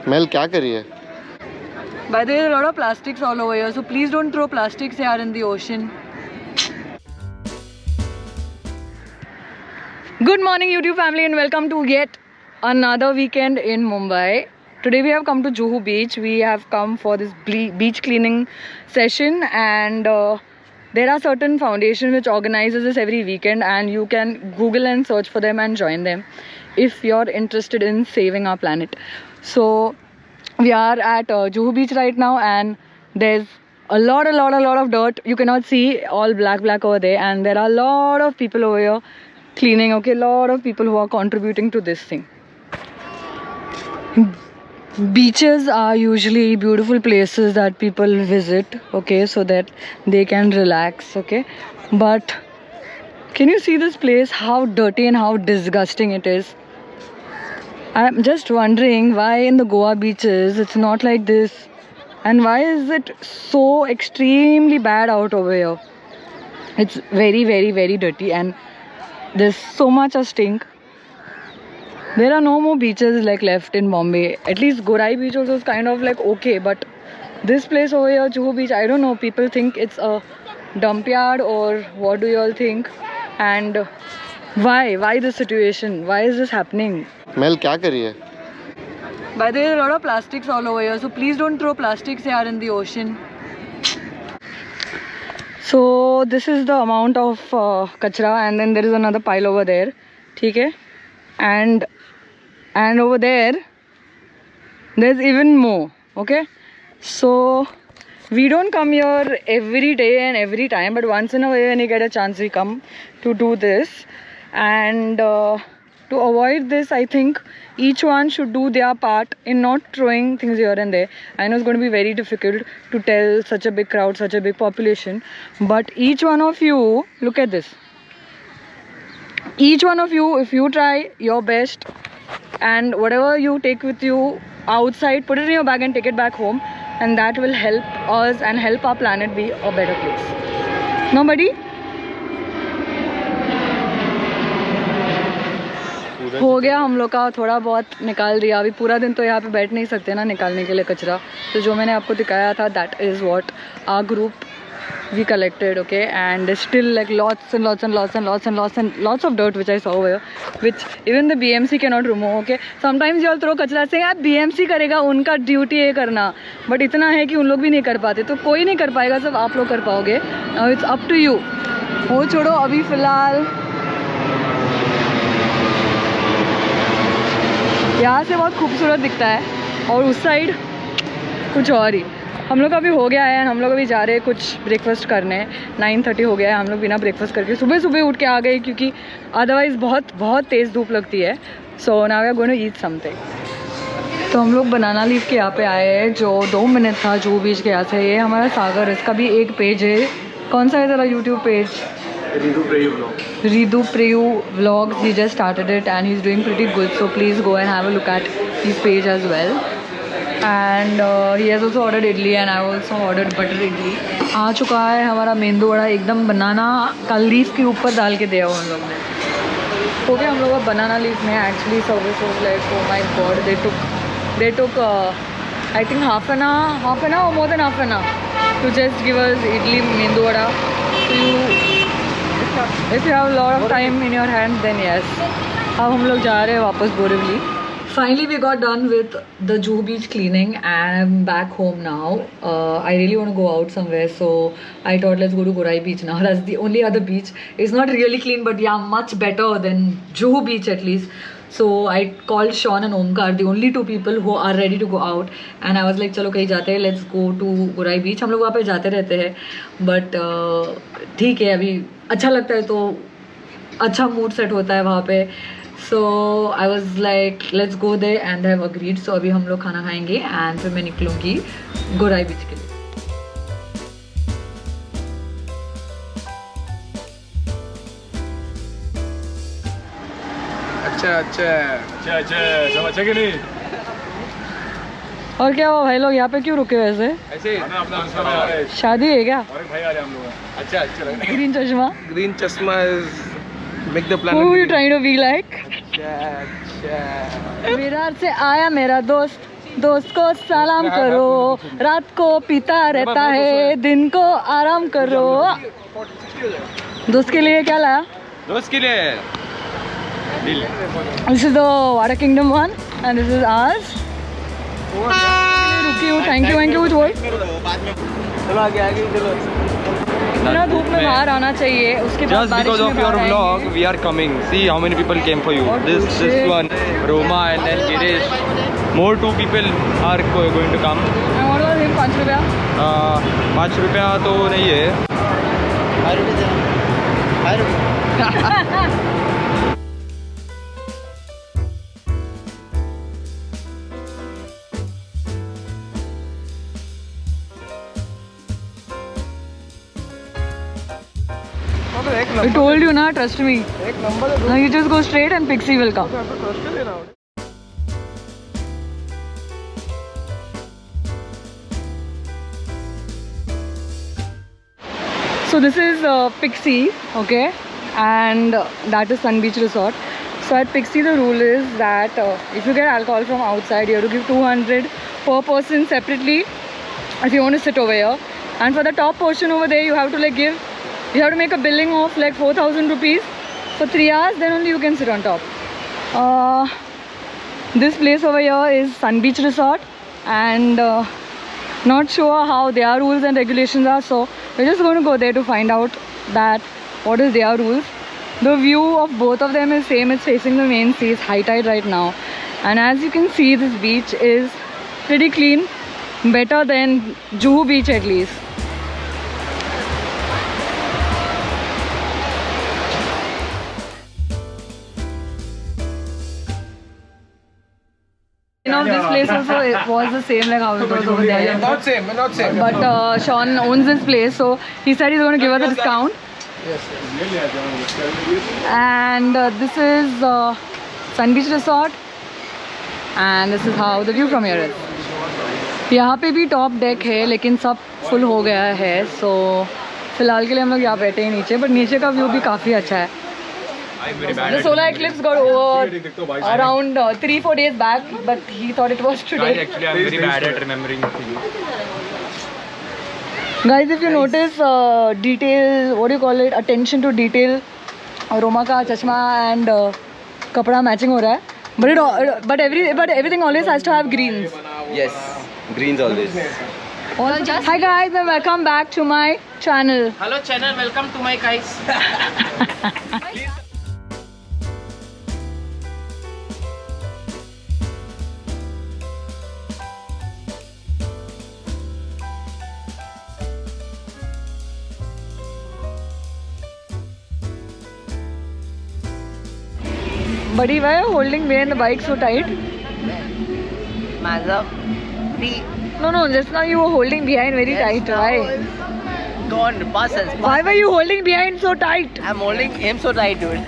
Mail क्या करी है? By the way, there are a lot of plastics all over here, so please don't throw plastics here in the ocean. Good morning, YouTube family, and welcome to yet another weekend in Mumbai. Today we have come to Juhu Beach. We have come for this beach cleaning session, and there are certain foundations which organizes this every weekend, and you can Google and search for them and join them if you're interested in saving our planet. So we are at Juhu Beach right now, and there's a lot of dirt. You cannot see, all black over there, and there are a lot of people over here cleaning. Okay, a lot of people who are contributing to this thing. Beaches are usually beautiful places that people visit, okay, so that they can relax, okay, but can you see this place, how dirty and how disgusting it is? I'm just wondering why in the Goa beaches it's not like this, and why is it so extremely bad out over here? It's very dirty, and there's so much of stink. There are no more beaches like left in Bombay. At least Gorai Beach also is kind of like okay, but this place over here, Juhu Beach, I don't know, people think it's a dump yard, or what do you all think? And why this situation? Why is this happening? Mail क्या करी है? By the way, there are a lot of plastics all over here, so please don't throw plastics here in the ocean. So this is the amount of kachra, and then there is another pile over there, okay? And over there there's even more, okay? So we don't come here every day and every time, but once in a while when you get a chance we come to do this. And to avoid this, I think each one should do their part in not throwing things here and there. I know it's going to be very difficult to tell such a big crowd, such a big population, but each one of you, look at this, each one of you, if you try your best, and whatever you take with you outside, put it in your bag and take it back home, and that will help us and help our planet be a better place. Nobody? हो गया हम लोग का, थोड़ा बहुत निकाल दिया. अभी पूरा दिन तो यहाँ पे बैठ नहीं सकते ना निकालने के लिए कचरा, तो जो मैंने आपको दिखाया था, that is what our group we collected, okay? And there's still like lots of dirt which I saw over here, which even the BMC cannot remove, okay? Sometimes you all throw कचरा saying यार BMC करेगा, उनका duty है करना, but इतना है कि उन लोग भी नहीं कर पाते, तो कोई नहीं कर पाएगा, सब आप लोग कर पाओगे. Now it's up to you. वो छोड़ो, अभी फिलहाल यहाँ से बहुत खूबसूरत दिखता है, और उस साइड कुछ और ही. हम लोग अभी हो गया है, हम लोग अभी जा रहे हैं कुछ ब्रेकफास्ट करने. 9:30 हो गया है, हम लोग बिना ब्रेकफास्ट करके सुबह उठ के आ गए, क्योंकि अदरवाइज़ बहुत तेज़ धूप लगती है. So now we are going to eat something. तो हम लोग बनाना लीफ के यहाँ पे आए हैं, जो 2 मिनट था जुहू बीच के यहाँ से. ये हमारा सागर, इसका भी एक पेज है. कौन सा है तेरा YouTube page? Ridu Preyu Vlogs. He just started it and he's doing pretty good, so please go and have a look at his page as well. And he has also ordered idli, and I also ordered butter idli. आ चुका है हमारा मेंदू वड़ा, एकदम बनाना का leaf के ऊपर डाल के दिया हम लोग ने. हो गया हम लोग का बनाना लीफ में. Actually service was like, oh my god, they took I think half an hour or more than half an hour to just give us idli मेंदू vada. So if you have a lot of time in your hands, then yes. अब हम लोग जा रहे हैं वापस Borivali. Finally we got done with the Juhu Beach cleaning, and I'm back home now. I really want to go out somewhere, so I thought let's go to Gorai Beach now. That's the only other beach. It's not really clean, but yeah, much better than Juhu Beach at least. So I called Sean and Omkar, the only 2 people who are ready to go out, and I was like चलो कहीं जाते हैं, let's go to Gorai Beach. हम लोग वहाँ पे जाते रहते हैं, but ठीक है, अभी अच्छा लगता है तो अच्छा मूड सेट होता है वहाँ पे. So I was like let's go there, and they have agreed. So अभी हम लोग खाना खाएंगे and फिर मैं निकलूँगी गोराई बीच के लिए. अच्छा सब अच्छा कि नहीं? और क्या हुआ भाई लोग यहाँ पे क्यों रुके वैसे? ऐसे शादी है क्या? और भाई आ रहे हम लोग. अच्छा लग रहा है. Green chashma is make the planet. Who are you trying to be like? अच्छा. विरार से आया मेरा दोस्त, दोस्त को सलाम करो, रात को पीता रहता है, दिन को आराम करो। दोस्त के लिए क्या लाया? दोस्त के लिए This is the Water Kingdom one and this is ours. रुकी हूँ, थैंक यू कुछ बोल। चलो आगे चलो। ना धूप में बाहर आना चाहिए, उसके बाद Just because of your vlog, we are coming. See how many people came for you. This one, Roma and then Girish. More 2 people are going to come. And what was him? 5 रुपया? 5 रुपया तो नहीं है. 5 रुपये देना. 5 रुपये. I told you na, trust me. Now you just go straight and Pixie will come. So this is Pixie, okay, and that is Sun Beach Resort. So at Pixie the rule is that if you get alcohol from outside, you have to give 200 per person separately if you want to sit over here. And for the top portion over there, you have to like give. You have to make a billing of like 4,000 rupees for 3 hours, then only you can sit on top. This place over here is Sun Beach Resort, and not sure how their rules and regulations are, so we're just going to go there to find out that what is their rules. The view of both of them is same, it's facing the main sea, it's high tide right now, and as you can see, this beach is pretty clean, better than Juhu Beach at least. This place also it was the same like how it was over there. Not same. But Sean owns this place, so he said he's going to give us a discount. Yes. And this is Sun Beach Resort, and this is how the view from here is. यहाँ पे भी top deck है, लेकिन सब full हो गया है, so फिलहाल के लिए हम लोग यहाँ बैठे हैं नीचे, but नीचे का व्यू भी काफ़ी अच्छा है. The solar eclipse got over around 3-4 days back, but he thought it was today. Actually, I'm very bad at remembering things. Guys, if you notice detail, what do you call it, attention to detail, Roma ka chashma and kapda matching ho raha hai. But everything always has to have greens. Yes, greens always. Hi guys, and welcome back to my channel. Hello channel, welcome to my guys. Buddy, why are you holding me and the bike so tight? Mazda 3. No, just now you were holding behind very tight. Why? Go on, pass us. Why were you holding behind so tight? I'm holding him so tight, dude.